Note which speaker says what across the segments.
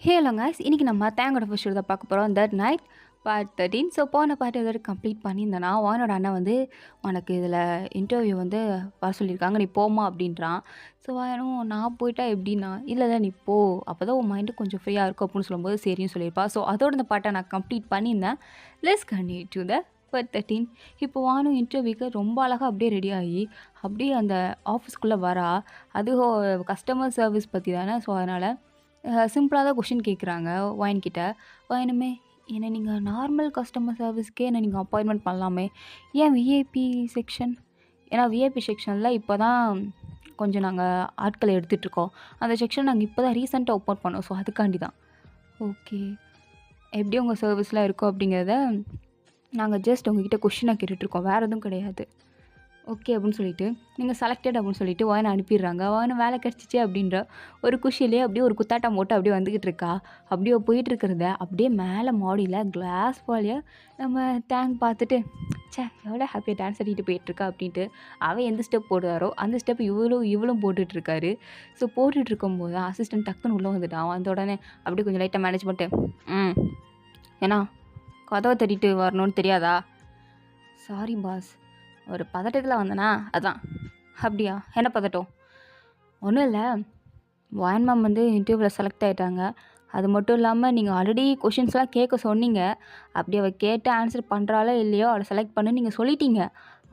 Speaker 1: Hello guys, இன்றைக்கி நம்ம தேங்கோட first தான் பார்க்க போகிறோம். That night part 13. ஸோ போன பார்ட் இதோட கம்ப்ளீட் பண்ணியிருந்தேன்னா வாயனோட அண்ணன் வந்து உனக்கு இதில் இன்டர்வியூ வந்து வர சொல்லியிருக்காங்க, நீ போமா அப்படின்றான். ஸோ வாயனும் நான் போயிட்டா எப்படின்னா, இல்லை இல்லை நீ போ, அப்போ தான் உன் மைண்டு கொஞ்சம் ஃப்ரீயாக இருக்கும் அப்படின்னு சொல்லும்போது சரின்னு சொல்லியிருப்பா. ஸோ அதோட இந்த பாட்டை நான் கம்ப்ளீட் பண்ணியிருந்தேன். Let's continue to the part 13. இப்போ வானும் இன்டர்வியூக்கு ரொம்ப அழகாக அப்படியே ரெடி ஆகி அப்படியே அந்த ஆஃபீஸ்க்குள்ளே வரா. அது கஸ்டமர் சர்வீஸ் பற்றி தானே. ஸோ அதனால் சிம்பிளாக தான் கொஷின் கேட்குறாங்க ஒயின்கிட்ட. ஒயினுமே என்ன நீங்கள் நார்மல் கஸ்டமர் சர்வீஸ்க்கே என்ன நீங்கள் அப்பாயின்மெண்ட் பண்ணலாமே, ஏன் விஐபி செக்ஷன்? ஏன்னா விஐபி செக்ஷனில் இப்போ தான் கொஞ்சம் நாங்கள் ஆட்களை எடுத்துகிட்ருக்கோம். அந்த செக்ஷன் நாங்கள் இப்போ தான் ரீசெண்டாக ஓப்பன் பண்ணோம். ஸோ அதுக்காண்டி தான். ஓகே, எப்படி உங்கள் சர்வீஸ்லாம் இருக்கோ அப்படிங்கிறத நாங்கள் ஜஸ்ட் உங்ககிட்ட கொஷினாக கேட்டுட்ருக்கோம், வேறு எதுவும் கிடையாது. ஓகே அப்படின்னு சொல்லிட்டு நீங்கள் செலக்டட் அப்படின்னு சொல்லிட்டு வாயனை அனுப்பிடுறாங்க. வாயனை வேலை கிடச்சிச்சு அப்படின்ற ஒரு குஷிலே அப்படியே ஒரு குத்தாட்டம் போட்டு அப்படியே வந்துக்கிட்டு இருக்கா. அப்படியே போயிட்டுருக்கிறத அப்படியே மேலே மாடியில் கிளாஸ் வாலியாக நம்ம டேங்க் பார்த்துட்டு சே எவ்வளோ ஹாப்பியாக டான்ஸ் ஆடிட்டு போயிட்டுருக்கா அப்படின்ட்டு அவன் எந்த ஸ்டெப் போடுறாரோ அந்த ஸ்டெப் இவளும் போட்டுட்ருக்காரு. ஸோ போட்டுட்ருக்கும்போது அசிஸ்டன்ட் டக்குன்னு உள்ளே வந்துட்டான். வந்த உடனே அப்படியே கொஞ்சம் லைட்டாக மேனேஜ் பண்ணிட்டு ஏன்னா கதவை தட்டிட்டு வரணும்னு தெரியாதா? சாரி பாஸ், ஒரு பதட்டத்தில் வந்தேனா அதான். அப்படியா, என்ன பதட்டம்? ஒன்றும் இல்லை, வாயன் மேம் வந்து இன்டர்வியூவில் செலக்ட் ஆகிட்டாங்க. அது மட்டும் இல்லாமல் நீங்கள் ஆல்ரெடி கொஷின்ஸ்லாம் கேட்க சொன்னீங்க. அப்படி அவள் கேட்டு ஆன்சர் பண்ணுறாளோ இல்லையோ அவளை செலக்ட் பண்ணு நீங்கள் சொல்லிட்டீங்க.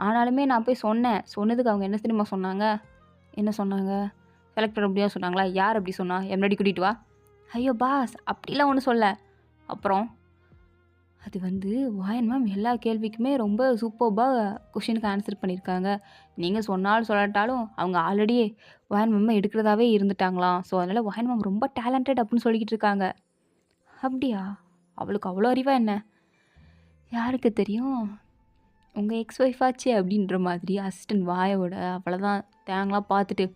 Speaker 1: ஆனாலுமே நான் போய் சொன்னதுக்கு அவங்க என்ன தெரியுமா சொன்னாங்க? என்ன சொன்னாங்க? செலக்ட் பண்ண முடியாது சொன்னாங்களா? யார் அப்படி சொன்னா? முன்னாடி கூட்டிகிட்டு வா. ஐயோ பாஸ், அப்படிலாம் ஒன்றும் சொல்ல. அப்புறம் அது வந்து வாயன் மேம் எல்லா கேள்விக்குமே ரொம்ப சூப்பர்பாக கொஷினுக்கு ஆன்சர் பண்ணியிருக்காங்க. நீங்கள் சொன்னாலும் சொல்லாட்டாலும் அவங்க ஆல்ரெடி வாயன் மேம் எடுக்கிறதாவே இருந்துட்டாங்களாம். ஸோ அதனால் வாயன் மேம் ரொம்ப டேலண்டட் அப்படின்னு சொல்லிக்கிட்டு இருக்காங்க. அப்படியா? அவளுக்கு அவ்வளோ அறிவா என்ன? யாருக்கு தெரியும்? உங்கள் எக்ஸ் ஒய்ஃப் ஆச்சு அப்படின்ற மாதிரி அசிஸ்டன்ட் வாயோட அவ்வளோதான் தேங்கலாம் பார்த்துட்டு,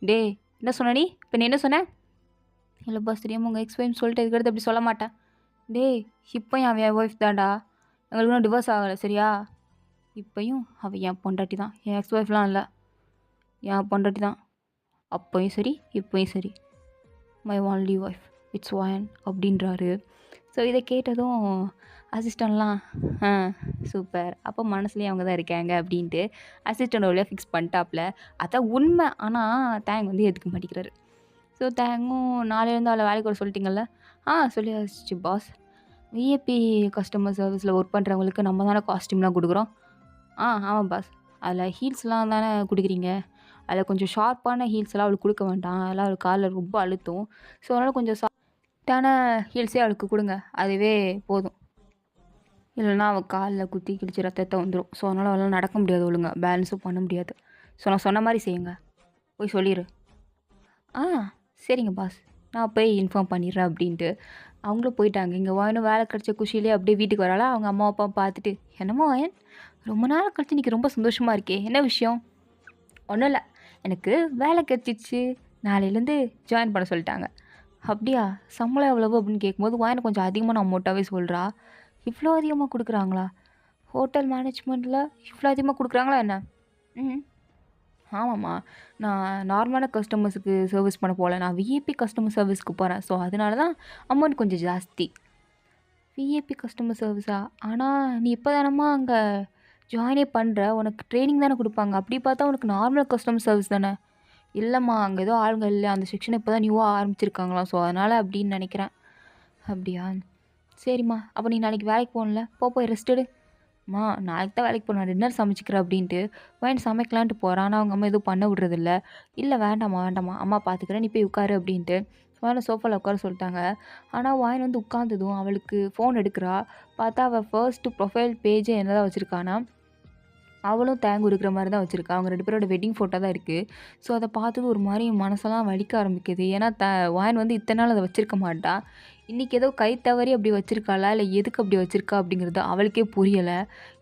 Speaker 1: டே என்ன சொன்ன நீ? இப்போ நீ என்ன சொன்ன? இல்லை பாஸ், தெரியாமல் உங்கள் எக்ஸ் ஒய்ஃப்னு சொல்லிட்டு இருக்கிறது அப்படி சொல்ல மாட்டேன். டேய் இப்போயும் அவன் என் ஒய்ஃப் தான்டா, எங்களுக்கு இன்னும் டிவோர்ஸ் ஆகலை சரியா? இப்போயும் அவள் என் பொண்டாட்டி தான், என் எக்ஸ் ஒய்ஃப்லாம் இல்லை, என் பொண்டாட்டி தான். அப்போயும் சரி இப்போயும் சரி, my only wife it's wine அப்படின்றாரு. ஸோ இதை கேட்டதும் அசிஸ்டண்ட்லாம் சூப்பர், அப்போ மனசுலேயே அவங்க தான் இருக்காங்க அப்படின்ட்டு அசிஸ்டண்ட் வழியாக ஃபிக்ஸ் பண்ணிட்டாப்புல. அதான் உண்மை. ஆனால் தேங் வந்து ஏற்றுக்க மாட்டேங்கிறாரு. ஸோ தேங்கும் நாளையிலேருந்து அவளை வேலைக்கு வர சொல்லிட்டீங்கள்ல? சொல்லியாச்சு பாஸ். விஏபி கஸ்டமர் சர்வீஸில் ஒர்க் பண்ணுறவங்களுக்கு நம்ம தானே காஸ்டியூம்லாம் கொடுக்குறோம். ஆமாம் பாஸ், அதில் ஹீல்ஸ்லாம் தானே கொடுக்குறீங்க. அதில் கொஞ்சம் ஷார்ப்பான ஹீல்ஸ்லாம் அவளுக்கு கொடுக்க வேண்டாம், அதெல்லாம் அவளுக்கு காலில் ரொம்ப அழுத்தும். ஸோ அதனால் கொஞ்சம் சாஃப்டான ஹீல்ஸே அவளுக்கு கொடுங்க, அதுவே போதும். இல்லைன்னா அவள் காலில் குத்தி கிழிச்சு ரத்தத்தை வந்துடும். ஸோ அதனால் அவளால் நடக்க முடியாது, ஒழுங்கா பேலன்ஸும் பண்ண முடியாது. ஸோ நான் சொன்ன மாதிரி செய்யுங்க, போய் சொல்லிடு. ஆ சரிங்க பாஸ், நான் போய் இன்ஃபார்ம் பண்ணிடுறேன் அப்படின்ட்டு அவங்களும் போயிட்டாங்க. இங்கே வாயனும் வேலை கிடச்ச குஷியிலே அப்படியே வீட்டுக்கு வராளா. அவங்க அம்மா அப்பா பார்த்துட்டு, என்னமோ வாயன் ரொம்ப நாள் கழிச்சு இன்றைக்கி ரொம்ப சந்தோஷமாக இருக்கே, என்ன விஷயம்? ஒன்றும் இல்லை, எனக்கு வேலை கிடச்சிச்சு, நாளையிலேருந்து ஜாயின் பண்ண சொல்லிட்டாங்க. அப்படியா, சம்பளம் எவ்வளவு அப்படின்னு கேட்கும்போது வாயனை கொஞ்சம் அதிகமான அமௌண்ட்டாகவே சொல்கிறா. இவ்வளோ அதிகமாக கொடுக்குறாங்களா? ஹோட்டல் மேனேஜ்மெண்ட்டில் இவ்வளோ அதிகமாக கொடுக்குறாங்களா என்ன? ம் ஆமாம்மா, நான் நார்மலான கஸ்டமர்ஸுக்கு சர்வீஸ் பண்ண போகல, நான் விஐபி கஸ்டமர் சர்வீஸ்க்கு போகிறேன். ஸோ அதனால தான் அமௌண்ட் கொஞ்சம் ஜாஸ்தி. விஐபி கஸ்டமர் சர்வீஸா? ஆனால் நீ இப்போ தானம்மா அங்கே ஜாயினே பண்ணுற, உனக்கு ட்ரைனிங் தானே கொடுப்பாங்க. அப்படி பார்த்தா உனக்கு நார்மல் கஸ்டமர் சர்வீஸ் தானே? இல்லைம்மா, அங்கே ஏதோ ஆளுங்க இல்லை, அந்த செக்ஷன் இப்போ தான் நியூவாக ஆரம்பிச்சிருக்காங்களாம். ஸோ அதனால் அப்படின்னு நினைக்கிறேன். அப்படியா, சரிம்மா, அப்போ நீ நாளைக்கு வேலைக்கு போகணும்ல, போய் ரெஸ்ட் எடு. நாளைக்கு தான் வேலைக்கு போகணும், டின்னர் சமைச்சிக்கிறேன் அப்படின்ட்டு வாயின் சமைக்கலான்ட்டு போகிறான். ஆனால் அவங்க அம்மா எதுவும் பண்ண விட்றதில்ல. இல்லை வேண்டாம்மா அம்மா பார்த்துக்கிறேன், நீ போய் உட்காரு அப்படின்ட்டு வாயினை சோஃபாவில் உட்கார சொல்லிட்டாங்க. ஆனால் வாயின் வந்து உட்காந்ததும் அவளுக்கு ஃபோன் எடுக்கிறா. பார்த்தா அவள் ஃபர்ஸ்ட்டு ப்ரொஃபைல் பேஜே என்ன தான் வச்சுருக்கானா, அவளும் தேங்கு இருக்கிற மாதிரி தான் வச்சுருக்கா. அவங்க 2 பேரோட வெட்டிங் ஃபோட்டோ தான் இருக்குது. ஸோ அதை பார்த்தது ஒரு மாதிரி மனசெல்லாம் வலிக்க ஆரம்பிக்குது. ஏன்னா வாயின் வந்து இத்தனை நாள் அதை வச்சுருக்க மாட்டா. இன்றைக்கி ஏதோ கை தவறி அப்படி வச்சுருக்காளா, இல்லை எதுக்கு அப்படி வச்சுருக்கா அப்படிங்கிறது அவளுக்கே புரியலை.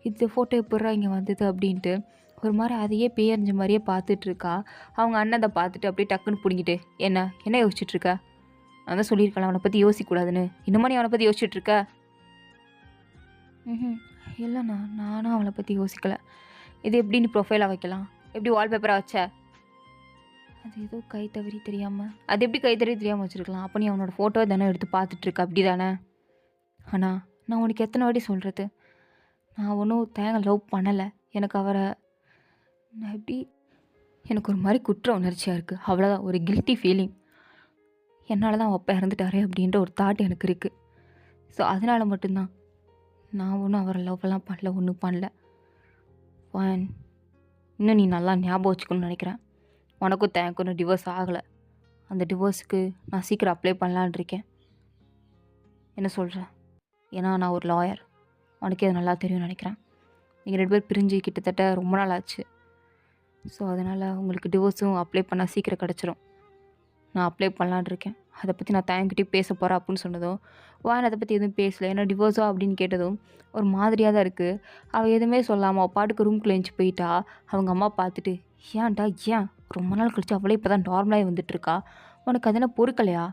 Speaker 1: இது ஃபோட்டோ எப்பட்றா இங்கே வந்தது அப்படின்ட்டு ஒரு மாதிரி அதையே பேயறிஞ்ச மாதிரியே பார்த்துட்ருக்கா. அவங்க அண்ணன் அதை பார்த்துட்டு அப்படியே டக்குன்னு பிடிங்கிட்டு, என்ன யோசிச்சுட்ருக்க? நான் தான் சொல்லியிருக்கலாம் அவனை பற்றி யோசிக்கக்கூடாதுன்னு, இன்னுமா நீ அவனை பற்றி யோசிச்சுட்ருக்க? இல்லைண்ணா, நானும் அவளை பற்றி யோசிக்கலை. இது எப்படி நீ ப்ரொஃபைலாக வைக்கலாம், எப்படி வால்பேப்பராக வச்ச? அது ஏதோ கை தவறி தெரியாமல், அது எப்படி கை தவறி தெரியாமல் வச்சுருக்கலாம்? அப்போ நீ அவனோட ஃபோட்டோவை தானே எடுத்து பார்த்துட்ருக்க, அப்படி தானே? ஆனால் நான் உனக்கு எத்தனை வாட்டி சொல்கிறது, நான் ஒன்றும் தேங்க லவ் பண்ணலை. எனக்கு அவரை நான் எப்படி, எனக்கு ஒரு மாதிரி குற்ற உணர்ச்சியாக இருக்குது, அவ்வளோதான். ஒரு கில்ட்டி ஃபீலிங். என்னால் தான் அவன் அப்பா இறந்துட்டாரே அப்படின்ற ஒரு தாட் எனக்கு இருக்குது. ஸோ அதனால் மட்டும்தான். நான் ஒன்றும் அவரை லவ்வெல்லாம் பண்ணல, ஒன்றும் பண்ணல. ஃபைன். இன்னும் நீ நல்லா ஞாபகம் வச்சுக்கணும்னு நினைக்கிறேன். உனக்கும் தேங்க்கும் இன்னும் டிவோர்ஸ் ஆகலை. அந்த டிவோர்ஸுக்கு நான் சீக்கிரம் அப்ளை பண்ணலான் இருக்கேன். என்ன சொல்கிறேன்? ஏன்னா நான் ஒரு லாயர், உனக்கே அது நல்லா தெரியும்னு நினைக்கிறேன். நீங்கள் 2 பேர் பிரிஞ்சு கிட்டத்தட்ட ரொம்ப நாள் ஆச்சு. ஸோ அதனால் உங்களுக்கு டிவோர்ஸும் அப்ளை பண்ணால் சீக்கிரம் கிடச்சிரும். நான் அப்ளை பண்ணலான் இருக்கேன். அதை பற்றி நான் தேங்கிட்டே பேச போகிறேன் அப்படின்னு சொன்னதும், வான் அதை பற்றி எதுவும் பேசலை. ஏன்னா டிவோர்ஸா அப்படின்னு கேட்டதும் ஒரு மாதிரியாக தான் இருக்குது. அவள் எதுவுமே சொல்லாமல் அவள் பாட்டுக்கு ரூம்குள்ளே எழுந்துச்சி போயிட்டா. அவங்க அம்மா பார்த்துட்டு, ஏன்டா ஏன் ரொம்ப நாள் கழிச்சு அவளே இப்போ தான் நார்மலாகி வந்துட்டுருக்கா, உனக்கு அதென்ன பொறுக்கலையா?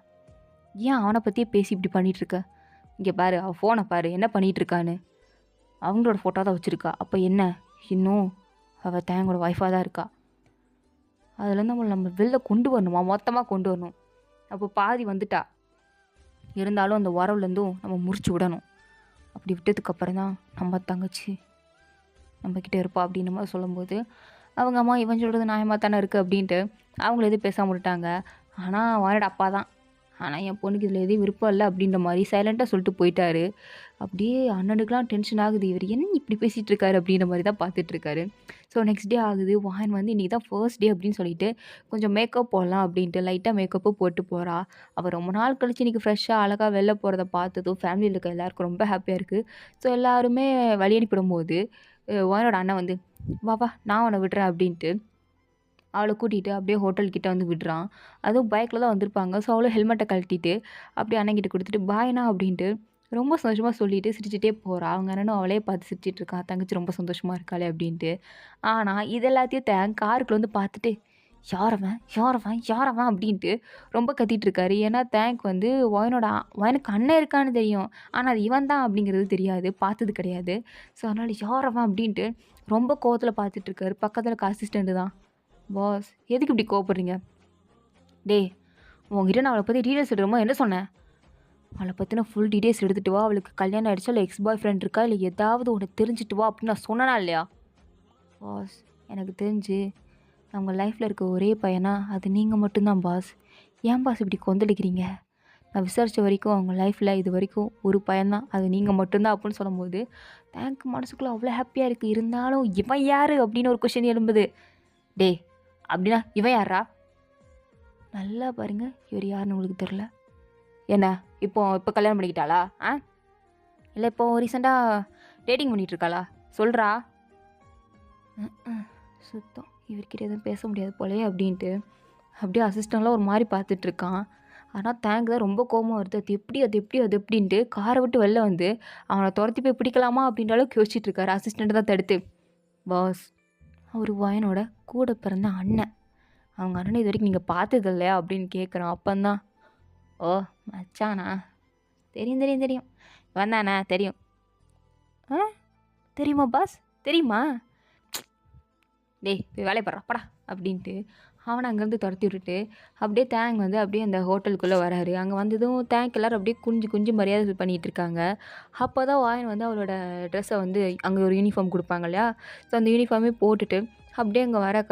Speaker 1: ஏன் அவனை பற்றியே பேசி இப்படி பண்ணிகிட்ருக்க? இங்கே பாரு, அவள் ஃபோனை பாரு என்ன பண்ணிகிட்ருக்கான்னு. அவங்களோட ஃபோட்டோ தான் வச்சுருக்கா. அப்போ என்ன, இன்னும் அவள் தேங்கோட ஒய்ஃபாக தான் இருக்கா. அதுலேருந்து நம்ம வெளில கொண்டு வரணுமா, மொத்தமாக கொண்டு வரணும். அப்போ பாதி வந்துட்டா, இருந்தாலும் அந்த உறவுலேருந்தும் நம்ம முறிச்சு விடணும். அப்படி விட்டதுக்கப்புறம் தான் நம்ம தங்கச்சி நம்மக்கிட்ட இருப்பா அப்படின்னு மாதிரி சொல்லும்போது, அவங்க அம்மா இவன் சொல்கிறது நியாயமாக தானே இருக்குது அப்படின்ட்டு அவங்கள எதுவும் பேசாமல் விட்டாங்க. ஆனால் வானோட அப்பா தான், ஆனால் என் பொண்ணுக்கு இதில் எதுவும் விருப்பம் இல்லை அப்படின்ற மாதிரி சைலண்ட்டாக சொல்லிட்டு போயிட்டாரு. அப்படியே அண்ணனுக்குலாம் டென்ஷன் ஆகுது, இவர் என்ன இப்படி பேசிகிட்டு இருக்காரு அப்படின்ற மாதிரி தான் பார்த்துட்ருக்காரு. ஸோ நெக்ஸ்ட் டே ஆகுது. வான் வந்து இன்றைக்கி தான் ஃபர்ஸ்ட் டே அப்படின்னு சொல்லிட்டு கொஞ்சம் மேக்கப் போடலாம் அப்படின்ட்டு லைட்டாக மேக்கப்பும் போட்டு போகிறா. அவள் ரொம்ப நாள் கழிச்சு இன்றைக்கி ஃப்ரெஷ்ஷாக அழகாக வெளில போகிறத பார்த்ததும் ஃபேமிலியில் இருக்க எல்லாருக்கும் ரொம்ப ஹாப்பியாக இருக்குது. ஸோ எல்லாருமே வழி அனுப்பிடும்போது வானோட அண்ணன் வந்து, வா வா நான் உன்னை விடுறேன் அப்படின்ட்டு அவளை கூட்டிகிட்டு அப்படியே ஹோட்டல்கிட்ட வந்து விடுறான். அதுவும் பைக்கில் தான் வந்திருப்பாங்க. ஸோ அவளும் ஹெல்மெட்டை கழட்டிட்டு அப்படியே அண்ணன்கிட்ட கொடுத்துட்டு பாய்ண்ணா அப்படின்ட்டு ரொம்ப சந்தோஷமாக சொல்லிட்டு சிரிச்சிட்டே போகிறா. அவங்க அண்ணனும் அவளே பார்த்து சிரிச்சிட்டு இருக்கான், தங்கச்சி ரொம்ப சந்தோஷமாக இருக்காளே அப்படின்ட்டு. ஆனால் இது எல்லாத்தையும் காருக்குள்ள வந்து பார்த்துட்டு, யாரவன் யாரவன் யாரவன் அப்படின்ட்டு ரொம்ப கத்திட்டு இருக்காரு. ஏன்னா தேங்க் வந்து வயனுக்கு அண்ணன் இருக்கான்னு தெரியும், ஆனால் அது இவன் தான் அப்படிங்கிறது தெரியாது, பார்த்தது கிடையாது. ஸோ அதனால் யாரவன் அப்படின்ட்டு ரொம்ப கோவத்தில் பார்த்துட்டு இருக்காரு. பக்கத்தில் அசிஸ்டண்ட்டு தான். பாஸ் எதுக்கு இப்படி கோவப்படுறீங்க? டேய், உங்ககிட்ட நான் அவளை பற்றி டீட்டெயில்ஸ் எடுக்கணுமா என்ன சொன்னேன்? அவளை பற்றின ஃபுல் டீட்டெயில்ஸ் எடுத்துகிட்டு வா, அவளுக்கு கல்யாணம் ஆகிடுச்சா இல்லை எக்ஸ் பாய் ஃப்ரெண்ட் இருக்கா இல்லை ஏதாவது ஒன்று தெரிஞ்சுட்டு வா அப்படின்னு நான் சொன்னேனா இல்லையா? பாஸ் எனக்கு தெரிஞ்சு அவங்க லைஃப்பில் இருக்க ஒரே பையனா அது நீங்கள் மட்டும்தான் பாஸ். ஏன் பாஸ் இப்படி கொந்தளிக்கிறீங்க? நான் விசாரித்த வரைக்கும் அவங்க லைஃப்பில் இது வரைக்கும் ஒரு பையன்தான், அது நீங்கள் மட்டும்தான் அப்படின்னு சொல்லும்போது தேங்க் மனசுக்குள்ளே அவ்வளோ ஹாப்பியாக இருக்குது. இருந்தாலும் இவன் யார் அப்படின்னு ஒரு கொஷின் எழும்புது. டே அப்படின்னா இவன் யாரா? நல்லா பாருங்க, இவர் யாருன்னு உங்களுக்கு தெரில. என்ன இப்போ கல்யாணம் பண்ணிக்கிட்டாளா? இல்லை இப்போ ரீசெண்டாக டேட்டிங் பண்ணிகிட்ருக்காளா? சொல்கிறா. சுத்தம் இவர்கிட்ட எதுவும் பேச முடியாது போலையே அப்படின்ட்டு அப்படியே அசிஸ்டண்ட்லாம் ஒரு மாதிரி பார்த்துட்ருக்கான். ஆனால் தேங்க் தான் ரொம்ப கோபமாக வருது. அது எப்படின்ட்டு காரை விட்டு வெளில வந்து அவனை துரத்தி போய் பிடிக்கலாமா அப்படின்ற அளவுக்கு யோசிச்சுட்ருக்காரு. அசிஸ்டண்ட்டு தான் தடுத்து, பாஸ் அவர் வயனோட கூட பிறந்த அண்ணன், அவங்க அண்ணனை இது வரைக்கும் நீங்கள் பார்த்தது இல்லையா அப்படின்னு கேட்குறான். அப்பந்தான், ஓ மச்சானா, தெரியும் வந்தாண்ணா தெரியும். தெரியுமா பாஸ், தெரியுமா? டேய் போய் வேலையை படுறா படா அப்படின்ட்டு அவனை அங்கேருந்து துரத்தி விட்டுட்டு அப்படியே தேங் வந்து அப்படியே அந்த ஹோட்டலுக்குள்ளே வராரு. அங்கே வந்ததும் தேங்க் எல்லோரும் அப்படியே குஞ்சு மரியாதை பண்ணிகிட்டு இருக்காங்க. அப்போ தான் வாயன் வந்து அவளோட ட்ரெஸ்ஸை வந்து அங்கே ஒரு யூனிஃபார்ம் கொடுப்பாங்க இல்லையா, ஸோ அந்த யூனிஃபார்மே போட்டுட்டு அப்படியே அங்கே வர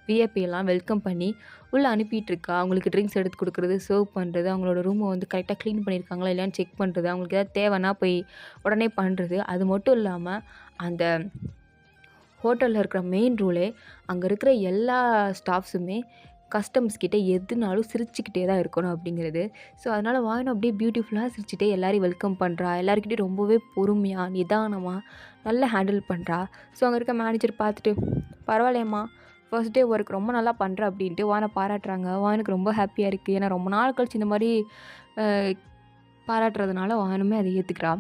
Speaker 1: விஐபி எல்லாம் வெல்கம் பண்ணி உள்ளே அனுப்பிட்டுருக்கா. அவங்களுக்கு ட்ரிங்க்ஸ் எடுத்து கொடுக்குறது, சர்வ் பண்ணுறது, அவங்களோட ரூமை வந்து கரெக்டாக க்ளீன் பண்ணியிருக்காங்களா இல்லையான்னு செக் பண்ணுறது, அவங்களுக்கு ஏதாவது தேவைன்னா போய் உடனே பண்ணுறது. அது மட்டும் இல்லாமல் அந்த ஹோட்டலில் இருக்கிற மெயின் ரூலே அங்கே இருக்கிற எல்லா ஸ்டாஃப்ஸுமே கஸ்டமர்ஸ் கிட்டே எதுனாலும் சிரிச்சுக்கிட்டே தான் இருக்கணும் அப்படிங்கிறது. ஸோ அதனால் வாயனும் அப்படியே பியூட்டிஃபுல்லாக சிரிச்சுட்டே எல்லாரையும் வெல்கம் பண்ணுறா. எல்லாருக்கிட்டையும் ரொம்பவே பொறுமையாக நிதானமாக நல்லா ஹேண்டில் பண்ணுறா. ஸோ அங்கே இருக்க மேனேஜர் பார்த்துட்டு, பரவாயில்லையம்மா ஃபர்ஸ்ட் டே ஒர்க் ரொம்ப நல்லா பண்ணுற அப்படின்ட்டு வானை பாராட்டுறாங்க. வானுக்கு ரொம்ப ஹாப்பியாக இருக்குது. ஏன்னா ரொம்ப நாள் கழிச்சு இந்த மாதிரி பாராட்டுறதுனால வானுமே அதை ஏற்றுக்கிறா.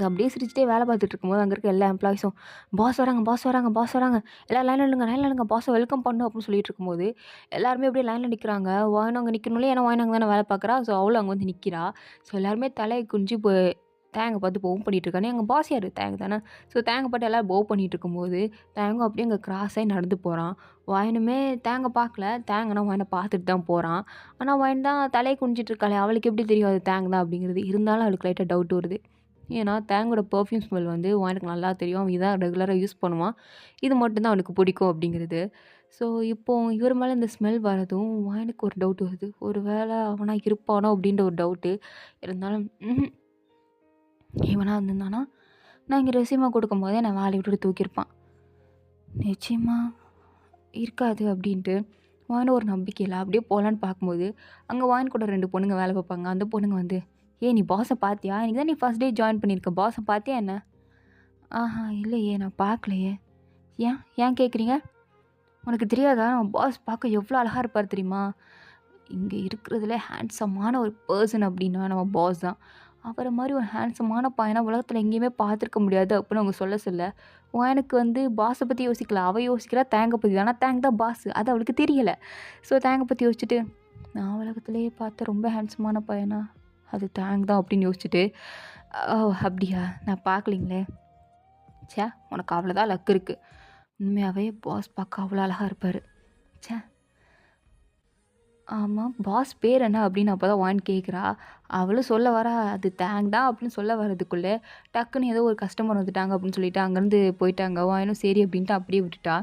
Speaker 1: அப்படியே சிரிச்சுட்டே வேலை பார்த்துட்டு இருக்கும்போது அங்கே இருக்க எல்லா எம்ப்ளாயிஸும், பாஸ் வராங்க எல்லாம் லைனில் நில்லுங்க பாஸை வெல்கம் பண்ணணும் அப்படின்னு சொல்லிட்டு இருக்கும்போது எல்லாருமே அப்படியே லைனில் நிற்கிறாங்க. வாயனும் அங்கே நிற்கணும்ல, ஏன்னா வாயனு அங்கே தானே வேலை பார்க்குறா. ஸோ அவளும் அங்கே வந்து நிற்கிறா. ஸோ எல்லாருமே தலையை குஞ்சு தேங்கை பார்த்து பவ் பண்ணிட்டு இருக்கானே, எங்க பாஸ் யாரு? தேங் தானே. ஸோ தேங்கை பாத்து எல்லாரும் பவ் பண்ணிட்டு இருக்கும்போது, தேங்கும் அப்படியே அங்க கிராஸ் ஆயி நடந்து போறான். வாயனுமே தேங்க பார்க்கல. தேங்கன்னா வாயன பார்த்துட்டு தான் போறான். ஆனா வாயன் தான் தலைய குனிஞ்சிட்டு இருக்காளே, அவளுக்கு எப்படி தெரியும் அது தேங் தான் அப்படிங்கிறது? இருந்தாலும் அவளுக்கு லைட்டா டவுட் வருது. ஏன்னா தேங்கோட பெர்ஃப்யூம் ஸ்மெல் வந்து வாயனுக்கு நல்லா தெரியும். அவன் இதான் ரெகுலரா யூஸ் பண்ணுவான். இது மட்டும் தான் அவனுக்கு பிடிக்கும் அப்படிங்கிறது. ஸோ இப்போ இவர் மேல இந்த ஸ்மெல் வரதும் வாயனுக்கு ஒரு டவுட் வருது. ஒரு வேள அவனா இருப்பானோ அப்படின்ற ஒரு டவுட்டு. இருந்தாலும் இவனா இருந்திருந்தானா, நான் இங்க ரெஸ்யூம குடுக்கும்போதே என்ன வேலைய விட்டுட்டு தூக்கியிருப்பான். நிச்சயமா இருக்காது அப்படின்ட்டு வாயன ஒரு நம்பிக்கையில அப்படியே போலான்னு பார்க்கும்போது, அங்க வாயன் கூட 2 பொண்ணுங்க வேலை பார்ப்பாங்க. அந்த பொண்ணுங்க வந்து, "ஏய் நீ பாஸ பார்த்தியா? இன்னைக்கு தான் நீ ஃபர்ஸ்ட் டே ஜாயின் பண்ணியிருக்க. பாஸ பார்த்தியா என்ன?" "ஆஹா இல்லையே நான் பார்க்கலையே." "ஏன்? ஏன் கேட்குறீங்க? உனக்கு தெரியாதா? நம்ம பாஸ் பார்க்க எவ்வளோ அழகா இருப்பார் தெரியுமா? இங்க இருக்கிறதுலே ஹேண்ட்ஸமான ஒரு பெர்சன் அப்படின்னா நம்ம பாஸ் தான். அவர மாரி ஒரு ஹேண்ட்ஸமான பையன உலகத்தில எங்கேயுமே பார்த்துருக்க முடியாது அப்படின்னு அவங்க சொல்ல சொல்ல, எனக்கு வந்து பாஸ பத்தி யோசிக்கல. அவ யோசிக்கிறா தேங்க பத்தி தான். ஆனா தேங் தான் பாஸ். அது அவளுக்கு தெரியல. ஸோ தேங்க பத்தி யோசிச்சுட்டு, நான் உலகத்திலேயே பார்த்த ரொம்ப ஹேண்ட்ஸமான பையனா, அது தேங் தான் அப்படின்னு யோசிச்சுட்டு, "ஓ! அப்படியா? நான் பார்க்கலைங்களே. ச்சே! உனக்கு அவ்வளோதான் லக் இருக்கு. உண்மையாவே பாஸ் பார்க்க அவ்வளோ அழகா இருப்பாரு. ச்சே!" ஆமா. பாஸ் பேர் என்ன? அப்படின்னு அப்பதான் வான் கேட்குறா. அவளும் சொல்ல வரா, அது தேங் தான் அப்படின்னு சொல்ல வரதுக்குள்ள, டக்குன்னு ஏதோ ஒரு கஸ்டமர் வந்துட்டாங்க அப்படின்னு சொல்லிட்டு அங்கேருந்து போயிட்டாங்க. வாயனும் சரி அப்படின்ட்டு அப்படியே விட்டுட்டா.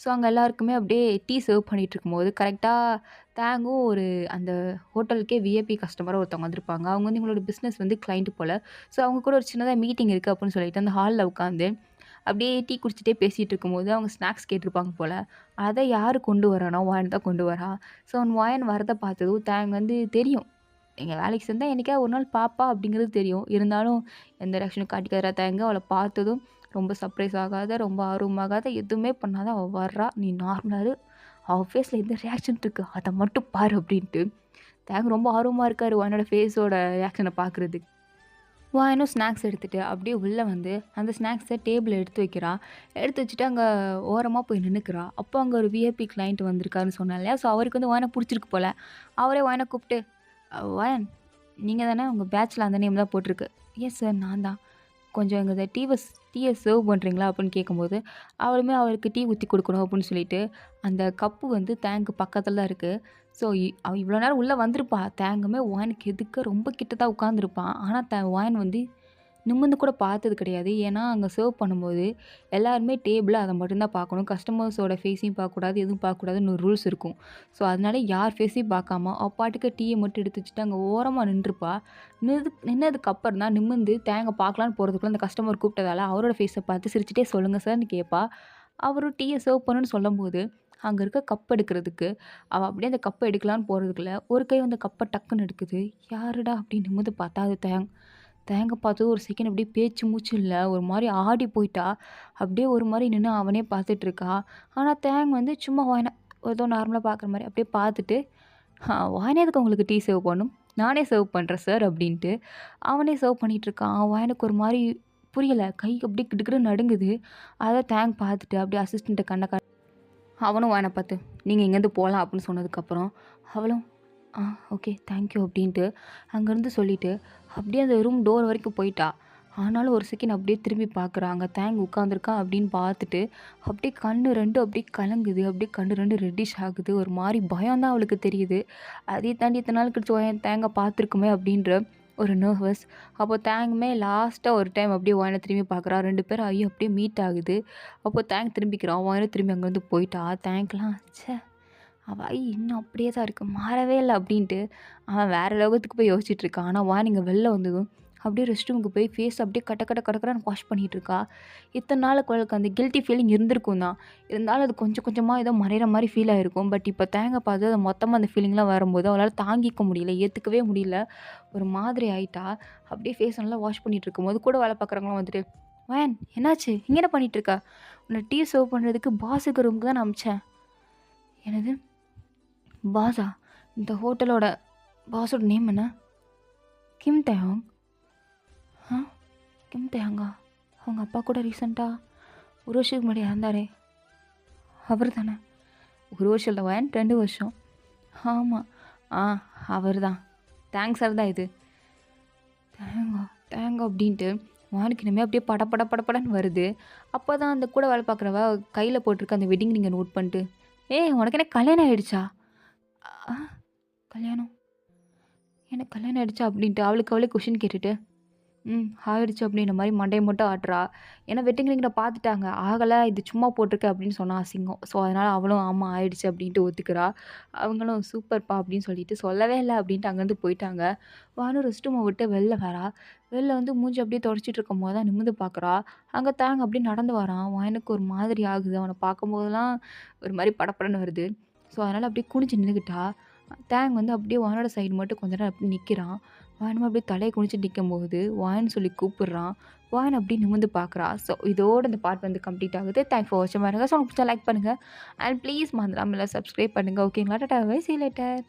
Speaker 1: ஸோ அங்க எல்லாருக்குமே அப்படியே டீ சர்வ் பண்ணிட்டு இருக்கும்போது, கரெக்ட்டா தேங்கும் ஒரு அந்த ஹோட்டலுக்கே விஐபி கஸ்டமரா ஒருத்தவங்க வந்திருப்பாங்க. அவங்க வந்து இவங்களோட பிசினஸ் வந்து கிளையண்ட் போல. ஸோ அவங்க கூட ஒரு சின்னதா மீட்டிங் இருக்கு அப்படின்னு சொல்லிட்டு அந்த ஹால்ல உட்காந்து அப்படியே டீ குடிச்சிட்டே பேசிட்டு இருக்கும்போது, அவங்க ஸ்நாக்ஸ் கேட்டிருப்பாங்க போல. அத யாரு கொண்டு வரான்னா, வாயன் தான் கொண்டு வரா. ஸோ வாயன் வரத பார்த்ததும் தேங் வந்து தெரியும். எங்க வேலைக்கு சேர்ந்தா என்னைக்காவது ஒரு நாள் பாப்பா அப்படிங்கிறது தெரியும். இருந்தாலும் எந்த ரியாக்ஷனும் காட்டிக்காதா தேங்க. அவள பார்த்ததும் ரொம்ப சர்ப்ரைஸ் ஆகாத, ரொம்ப ஆர்வமாகாத, எதுவுமே பண்ணாத அவ வர்றா. "நீ நார்மலா இரு. அவ ஃபேஸ்ல எந்த ரியாக்ஷன் இருக்கு, அத மட்டும் பாரு" அப்படின்ட்டு. தேங் ரொம்ப ஆர்வமா இருக்காரு வாயனோட ஃபேஸோட ரியாக்ஷன பார்க்குறதுக்கு. வாயனும் ஸ்நாக்ஸ் எடுத்துட்டு அப்படியே உள்ள வந்து அந்த ஸ்நாக்ஸ டேபிள்ல எடுத்து வைக்கிறா. எடுத்து வச்சுட்டு அங்க ஓரமா போய் நின்னுக்கிறா. அப்போ அங்க ஒரு விஐபி கிளையண்ட் வந்திருக்காருன்னு சொன்னேன் இல்லையா? ஸோ அவருக்கு வந்து வாயன புடிச்சிருக்கு போல. அவரே வாயன கூப்ட்டு, "வாயன் நீங்க தானே? உங்க பேட்ச்ல அந்த நேம் தான் போட்டிருக்கு." "எஸ் சார் நான் தான்." கொஞ்சம் எங்க இத டீய சர்வ் பண்ணுறீங்களா? அப்படின்னு கேட்கும்போது, அவருமே அவருக்கு டீ ஊத்தி குடுக்கணும் அப்படின்னு சொல்லிட்டு, அந்த கப்பு வந்து தேங்க் பக்கத்துல தான் இருக்கு. ஸோ அவ இவ்வளோ நேரம் உள்ள வந்திருப்பா. தேங்குமே ஒயினுக்கு எதுக்க ரொம்ப கிட்ட தான் உட்காந்துருப்பான். ஆனா ஒயின் வந்து நிமிர்ந்து கூட பார்த்தது கிடையாது. ஏன்னா, அங்க சர்வ் பண்ணும்போது எல்லாருமே டேபிள்ல அத மட்டும் தான் பார்க்கணும். கஸ்டமர்ஸோட ஃபேஸையும் பார்க்கக்கூடாது, எதுவும் பார்க்கக்கூடாதுன்னு ஒரு ரூல்ஸ் இருக்கும். ஸோ, அதனால யார் ஃபேஸையும் பார்க்காம, அவ பாட்டுக்கு டீய மட்டும் எடுத்து வச்சுட்டு அங்க ஓரமா நின்றுப்பா. நின்னதுக்கு அப்புறம் தான் நிமிர்ந்து தேங்க பார்க்கலான்னு போறதுக்குள்ள அந்த கஸ்டமர் கூப்பிட்டதால அவரோட ஃபேஸ பார்த்து சிரிச்சுட்டே சொல்லுங்க சார்ன்னு கேட்பா. அவரும் டீய சர்வ் பண்ணணும்னு சொல்லும்போது, அங்க இருக்க கப் எடுக்கிறதுக்கு, அவ அப்படியே அந்த கப்ப எடுக்கலான்னு போறதுக்குள்ள, ஒரு கை வந்து கப்ப டக்குன்னு எடுக்குது. யாருடா? அப்படின்னு நிமிர்ந்து பார்த்தா அது தேங்க பார்த்து ஒரு செகண்ட் அப்படியே பேச்சு மூச்சு இல்ல. ஒரு மாரி ஆடி போயிட்டா. அப்படியே ஒரு மாரி நின்னு அவனே பார்த்துட்டு இருக்கா. ஆனா வந்து சும்மா வாயின ஏதோ நார்மலா பார்க்குற மாரி அப்படியே பார்த்துட்டு, வாயின எதுக்கு உங்களுக்கு டீ சர்வ் பண்ணணும்? நானே சர்வ் பண்றேன் சார்" அப்படின்ட்டு அவனே சர்வ் பண்ணிட்டு இருக்கான். வாயனுக்கு ஒரு மாரி புரியல. கை அப்படியே கிடுகிடுன்னு நடுங்குது. அத பார்த்துட்டு அப்படியே அசிஸ்டன்ட்ட அவனும் வாயன பார்த்து, "நீங்க இங்கேருந்து போலாம்" அப்படின்னு சொன்னதுக்கப்புறம், அவளும் "ஆ ஓகே தேங்க் யூ" அப்படின்ட்டு அங்கேருந்து சொல்லிட்டு, அப்படியே அந்த ரூம் டோர் வரைக்கும் போயிட்டா. ஆனாலும் ஒரு செகண்ட் அப்படியே திரும்பி பார்க்குறா. அங்க உட்காந்துருக்கான் அப்படின்னு பார்த்துட்டு, அப்படியே கண்ணு 2 அப்படியே கலங்குது. அப்படியே கண்ணு 2 ரெட்டிஷ் ஆகுது. ஒரு மாரி பயம் தான் அவளுக்கு தெரியுது. அதையும் தாண்டி இத்தன நாள் கழிச்சு பார்த்துருக்குமே அப்படின்ற ஒரு நர்வஸ். அப்போ லாஸ்ட்டா ஒரு டைம் அப்படியே வாயன திரும்பி பார்க்குறா. 2 பேரும் ஐயோ அப்படியே மீட் ஆகுது. அப்போ திரும்பிக்கிறான். வாயனும் திரும்பி அங்கேருந்து போயிட்டா. ச்சே! அவ ஐ இன்னும் அப்படியே தான் இருக்கு. மாறவே இல்ல அப்படின்ட்டு, அவன் வேற லோகத்துக்கு போய் யோசிச்சுட்டு இருக்கான். ஆனா இங்க வெளில வந்ததும், அப்படியே ரெஸ்ட் ரூமுக்கு போய் ஃபேஸ் அப்படியே கடகடன்னு வாஷ் பண்ணிட்டு இருக்கா. இத்தன நாளுக்கு அவளுக்கு அந்த கில்ட்டி ஃபீலிங் இருந்திருக்கும் தான். இருந்தாலும் அது கொஞ்சம் கொஞ்சமா ஏதோ மறையிற மாரி ஃபீல் ஆயிருக்கும். பட் இப்ப பார்த்து அது மொத்தமா அந்த ஃபீலிங்லாம் வரும்போது அவளால தாங்கிக்க முடியல. ஏத்துக்கவே முடியல. ஒரு மாதிரி ஆயிட்டா. அப்படியே ஃபேஸ் நல்லா வாஷ் பண்ணிட்டு இருக்கும்போது, கூட வேலை பார்க்குறவங்கலாம் வந்துட்டு, "வயன் என்னாச்சு? இங்க என்ன பண்ணிட்டு இருக்க? உன்ன டீ சர்வ் பண்றதுக்கு பாஸுக்கு ரூமுக்கு தான் நான் அனுப்பிச்சேன்." "என்னது? பாஸா? இந்த ஹோட்டலோட பாஸோட நேம் என்ன? கிம் தயாங். ஆ கிம் தயாங்கா? அவங்க அப்பா கூட ரீசெண்டா ஒரு வருஷத்துக்கு முன்னாடி இறந்தாரே, அவர் தானே? ஒரு வருஷம் இல்ல வயன் 2 வருஷம். ஆமா. ஆ அவர் தான். தேங்க்ஸ் சார் தான் இது. தேங்கா தேங்க் அப்படின்ட்டு வானுக்கு இனிமே அப்படியே படபடன்னு வருது. அப்போ தான் அந்த கூட வேலை பார்க்குறவ கையில போட்டிருக்க அந்த வெட்டிங் ரிங்க நோட் பண்ணிட்டு, "ஏய் உனக்கு என்ன கல்யாணம் ஆயிடுச்சா?" "ஆ கல்யாணம் எனக்கு கல்யாணம் ஆயிடுச்சா?" அப்படின்ட்டு அவளுக்கு அவளே கொஸ்டின் கேட்டுட்டு ஆயிடுச்சு அப்படின்ற மாரி மண்டைய மட்டும் ஆட்டுறா. ஏன்னா வெட்டிங் ரிங்கில பார்த்துட்டாங்க. ஆகல இது சும்மா போட்டிருக்க அப்படின்னு சொன்னா அசிங்கம். ஸோ அதனால அவளும் ஆமா ஆயிடுச்சு அப்படின்ட்டு ஒத்துக்கிறா. அவங்களும் சூப்பர்ப்பா அப்படின்னு சொல்லிட்டு சொல்லவே இல்ல அப்படின்ட்டு அங்கேருந்து போயிட்டாங்க. வானு ரெஸ்ட் ரூம விட்டு வெளில வரா. வெளில வந்து மூஞ்சி அப்படியே தொடச்சிட்டு இருக்கும்போது தான் நிமிர்ந்து பார்க்குறா. அங்க தேங் அப்படியே நடந்து வரான். வானுக்கு ஒரு மாதிரி ஆகுது. அவன பார்க்கும்போதெல்லாம் ஒரு மாரி படபடன்னு வருது. ஸோ அதனால அப்படியே குனிஞ்சு நின்னுக்கிட்டா. தேங் வந்து அப்படியே வானோட சைடு மட்டும் கொஞ்ச நேரம் அப்படியே நிக்கிறான். வானமும் அப்படியே தலைய குனிஞ்சு நிக்கும்போது, வான்னு சொல்லி கூப்பிடுறான். வான் அப்படியே நிமிர்ந்து பார்க்குறா. ஸோ இதோட இந்த பார்ட் வந்து கம்ப்ளீட் ஆகுது. தேங்க்ஸ் ஃபார் வாட்சிங் பாருங்க. ஸோ உங்களுக்கு பிடிச்சா லைக் பண்ணுங்க. அண்ட் ப்ளீஸ் மறந்துடாம சப்ஸ்கிரைப் பண்ணுங்க. ஓகேங்களா? Tata bye. See you later.